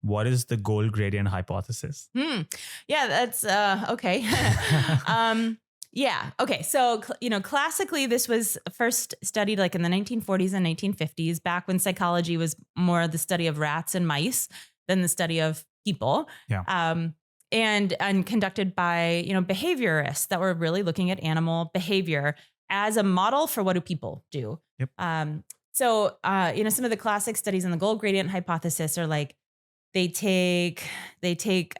what is the goal gradient hypothesis? Yeah, that's okay. Yeah. Okay. So, classically, this was first studied like in the 1940s and 1950s, back when psychology was more the study of rats and mice than the study of people. Yeah. And conducted by, behaviorists that were really looking at animal behavior as a model for what do people do. Yep. So, some of the classic studies on the goal gradient hypothesis are like, they take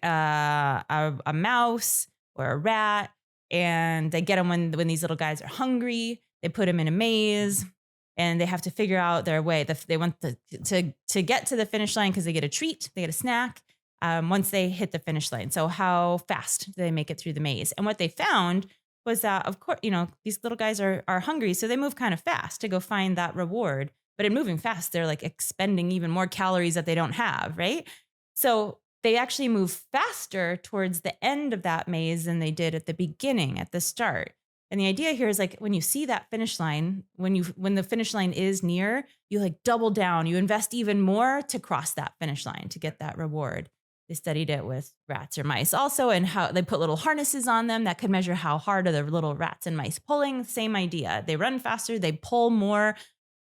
a mouse or a rat, and they get them when these little guys are hungry. They put them in a maze, and they have to figure out their way. They want to get to the finish line because they get a treat, they get a snack once they hit the finish line. So how fast do they make it through the maze? And what they found was that, of course, these little guys are hungry, so they move kind of fast to go find that reward. But in moving fast, they're like expending even more calories that they don't have, right? So they actually move faster towards the end of that maze than they did at the beginning, at the start. And the idea here is like when you see that finish line, when the finish line is near, you like double down, you invest even more to cross that finish line to get that reward. They studied it with rats or mice also, and how they put little harnesses on them that could measure how hard are the little rats and mice pulling. Same idea. They run faster, they pull more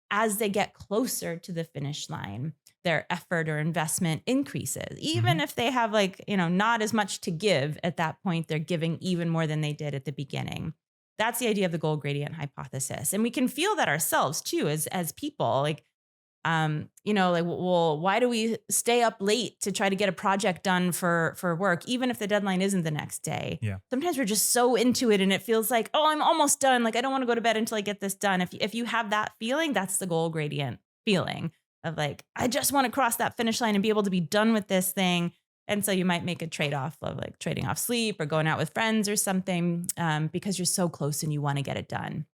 as they get closer to the finish line. Their effort or investment increases. Even if they have not as much to give at that point, they're giving even more than they did at the beginning. That's the idea of the goal gradient hypothesis. And we can feel that ourselves too, as people, well, why do we stay up late to try to get a project done for work, even if the deadline isn't the next day? Yeah. Sometimes we're just so into it and it feels like, oh, I'm almost done. Like, I don't want to go to bed until I get this done. If you have that feeling, that's the goal gradient feeling of like, I just want to cross that finish line and be able to be done with this thing. And so you might make a trade-off of like trading off sleep or going out with friends or something because you're so close and you want to get it done.